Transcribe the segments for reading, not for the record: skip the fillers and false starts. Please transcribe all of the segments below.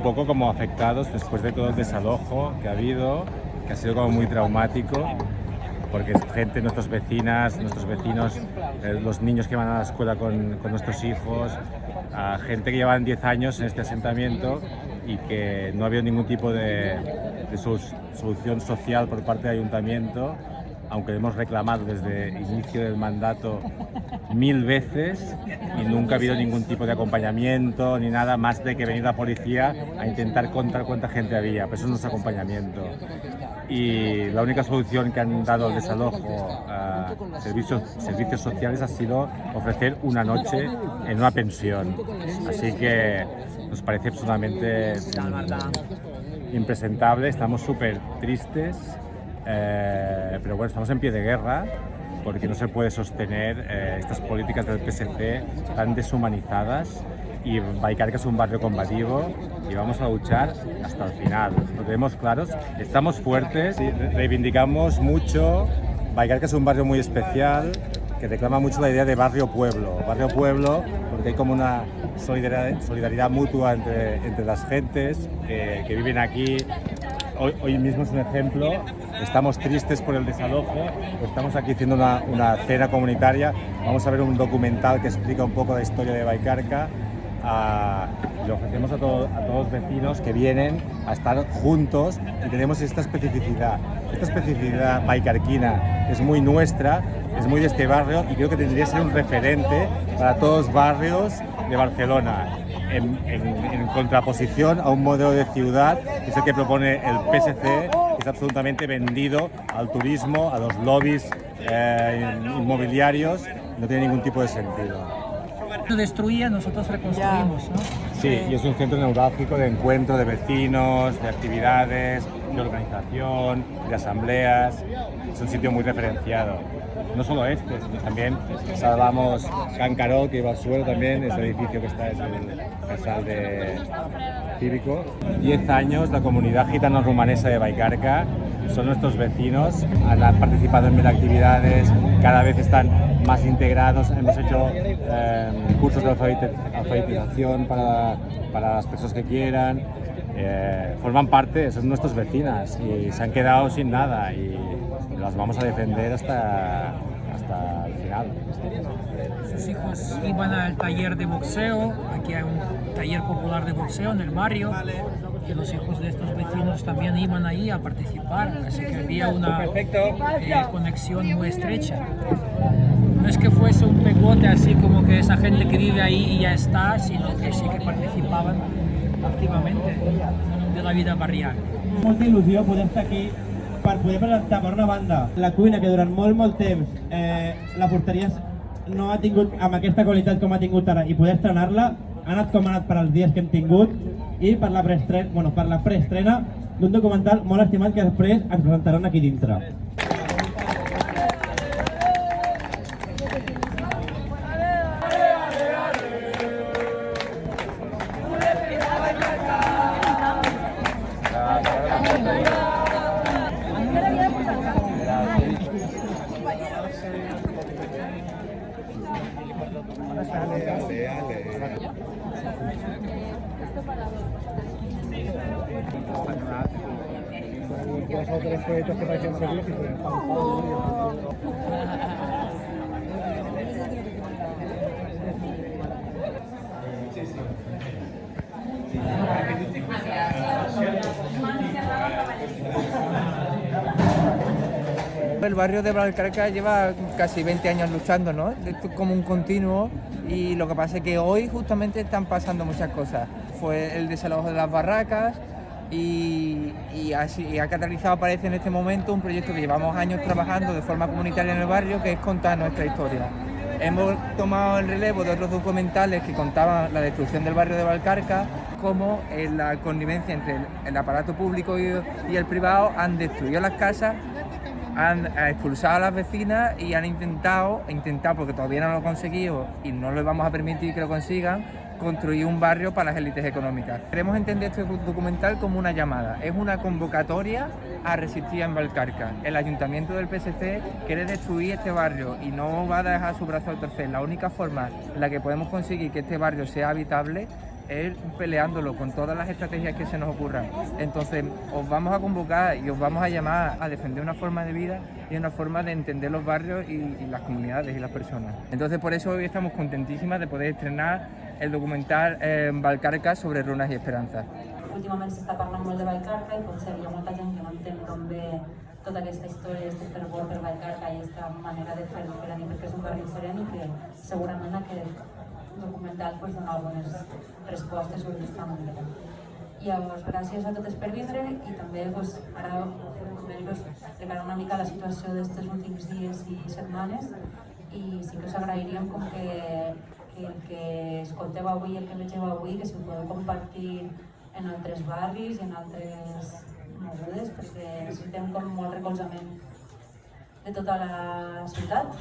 poco como afectados después de todo el desalojo que ha habido, que ha sido como muy traumático, porque gente, nuestras vecinas, nuestros vecinos, los niños que van a la escuela con nuestros hijos, a gente que llevan 10 años en este asentamiento y que no ha habido ningún tipo de solución social por parte del ayuntamiento, aunque hemos reclamado desde el inicio del mandato 1000 veces y nunca ha habido ningún tipo de acompañamiento ni nada más de que venir la policía a intentar contar cuánta gente había, pero eso no es acompañamiento. Y la única solución que han dado al desalojo a servicios sociales ha sido ofrecer una noche en una pensión. Así que nos parece absolutamente impresentable, estamos súper tristes, pero bueno, estamos en pie de guerra porque no se puede sostener estas políticas del PSC tan deshumanizadas, y Vallcarca es un barrio combativo y vamos a luchar hasta el final. Lo tenemos claros, estamos fuertes y reivindicamos mucho. Vallcarca es un barrio muy especial que reclama mucho la idea de barrio-pueblo. Barrio-pueblo porque hay como una solidaridad mutua entre las gentes que viven aquí. Hoy mismo es un ejemplo, estamos tristes por el desalojo, pues estamos aquí haciendo una cena comunitaria, vamos a ver un documental que explica un poco la historia de Vallcarca. Le ofrecemos a todos los vecinos que vienen a estar juntos y tenemos esta especificidad vallcarquina, es muy nuestra, es muy de este barrio y creo que tendría que ser un referente para todos los barrios de Barcelona, en contraposición a un modelo de ciudad que es el que propone el PSC, que es absolutamente vendido al turismo, a los lobbies inmobiliarios, no tiene ningún tipo de sentido. Lo destruía, nosotros reconstruimos, ¿no? Sí, y es un centro neurálgico de encuentro de vecinos, de actividades, de organización, de asambleas. Es un sitio muy referenciado. No solo este, sino también salvamos Can Carol, que iba al suelo también, ese edificio que está, es el casal de cívico. 10 años, la comunidad gitano-rumanesa de Vallcarca son nuestros vecinos, han participado en 1000 actividades, cada vez están más integrados, hemos hecho cursos de alfabetización para las personas que quieran, forman parte, son nuestras vecinas y se han quedado sin nada y las vamos a defender hasta el final. Sus hijos iban al taller de boxeo, aquí hay un taller popular de boxeo en el barrio, y los hijos de estos vecinos también iban ahí a participar, así que había una conexión muy estrecha. No es que fuese un pegote así como que esa gente que vive ahí y ya está, sino que sí que participaban activamente de la vida barrial. Molta il·lusió poder estar aquí per poder presentar, per una banda, la cuina que durant molt temps la porteria no ha tingut amb aquesta qualitat com ha tingut ara, i poder estrenar-la ha anat com ha anat per als dies que hem tingut i per la preestrena d'un documental molt estimat que després ens presentaran aquí dintre. Dos o tres proyectos que parecen seguir y se El barrio de Vallcarca lleva casi 20 años luchando, ¿no? Esto es como un continuo, y lo que pasa es que hoy justamente están pasando muchas cosas. Fue el desalojo de las barracas y ha catalizado, parece en este momento, un proyecto que llevamos años trabajando de forma comunitaria en el barrio, que es contar nuestra historia. Hemos tomado el relevo de otros documentales que contaban la destrucción del barrio de Vallcarca, cómo la connivencia entre el aparato público y el privado han destruido las casas, han expulsado a las vecinas y han intentado, porque todavía no lo han conseguido y no les vamos a permitir que lo consigan, construir un barrio para las élites económicas. Queremos entender este documental como una llamada, es una convocatoria a resistir en Vallcarca. El ayuntamiento del PSC quiere destruir este barrio y no va a dejar su brazo al torcer. La única forma en la que podemos conseguir que este barrio sea habitable es peleándolo con todas las estrategias que se nos ocurran. Entonces, os vamos a convocar y os vamos a llamar a defender una forma de vida y una forma de entender los barrios y las comunidades y las personas. Entonces, por eso hoy estamos contentísimas de poder estrenar el documental Vallcarca sobre runes i esperança. Últimament s'està parlant molt de Vallcarca i potser hi ha molta gent que no entén com ve tota aquesta història, aquest fervor per Vallcarca i aquesta manera de fer per a mi, perquè és un barri diferent i que segurament aquest documental pues, dona algunes respostes sobre aquesta manera. Llavors, gràcies a totes per vindre i també pues, ara explicaré una mica la situació d'aquests últims dies i setmanes i sí que us agrairíem com que el que escolteu avui i el que vegeu avui, que si ho podeu compartir en altres barris i en altres mogudes, perquè necessitem com molt recolzament de tota la ciutat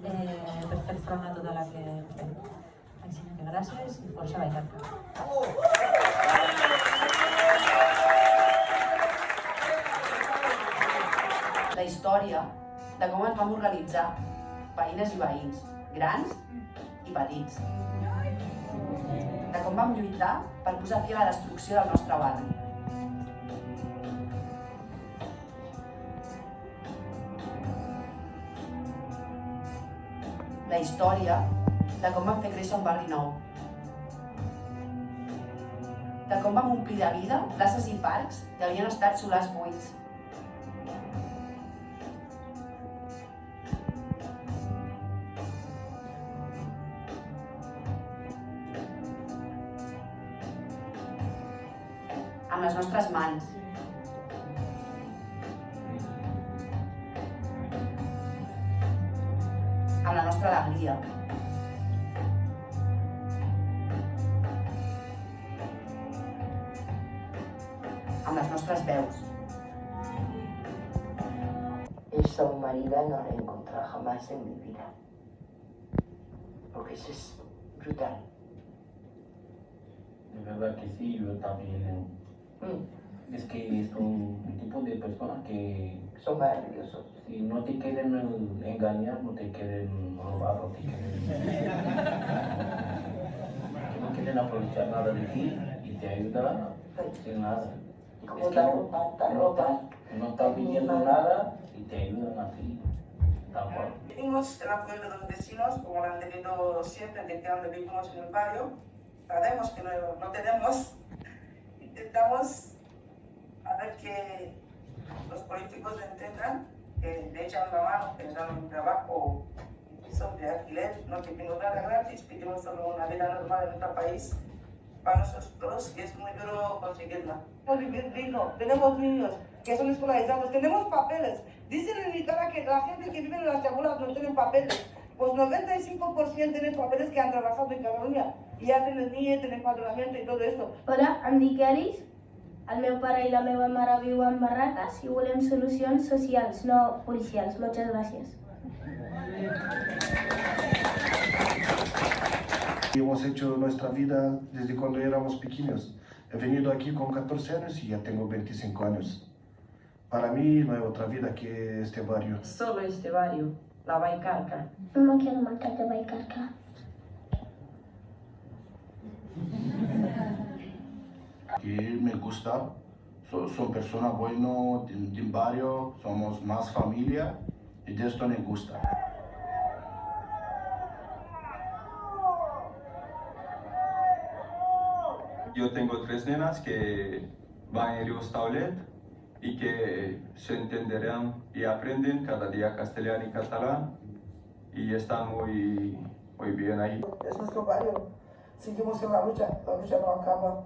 per fer front a tota la que fem. Així que gràcies i força Vallcarca. La història de com ens vam organitzar, veïnes i veïns, grans i petits. De com vam lluitar per posar fi a la destrucció del nostre barri. La història de com vam fer créixer un barri nou. De com vam omplir de vida places i parcs que havien estat solars buits. Amb les nostres mans. Amb la nostra alegria. Amb les nostres veus. Esa humanidad no la he encontrado jamás en mi vida. Porque eso es brutal. De verdad que sí, yo también. Es que es un tipo de personas que son maravillosos. Si no te quieren engañar, no te quieren robar, no te quieren, que no quieren aprovechar nada de ti y te ayudan sin nada. Como es que no están pidiendo nada y te ayudan a ti. Pedimos el apoyo de los vecinos, como lo han tenido siempre, que vivimos en el barrio. Sabemos que no tenemos. Intentamos a ver que los políticos entendan, que le echan la mano, que les dan un trabajo de alquiler, no que pedimos nada gratis, pedimos solo una vida normal en nuestro país para nosotros todos, que es muy duro conseguirla. Vivir digno, tenemos niños que son escolarizados, tenemos papeles. Dicen en mi cara que la gente que vive en las chabulas no tienen papeles. Pues 95% tienen papeles que han trabajado en Cataluña i ja tenen NIE, tenen padronamiento i tot esto. Hola, em dic Elis. El meu pare i la meva mare viuen en barraques i volem solucions socials, no policials. Moltes gràcies. Hemos hecho nuestra vida desde cuando éramos pequeños. He venido aquí con 14 años y ya tengo 25 años. Para mí no hay otra vida que este barrio. Solo este barrio, la Vallcarca. No quiero marcar de Vallcarca. Que me gusta, son personas buenas del barrio, somos más familia y de esto me gusta. Yo tengo 3 nenas que van en Ríos Taulet y que se entenderán y aprenden cada día castellano y catalán y están muy bien ahí. Es nuestro barrio, seguimos en la lucha no acaba.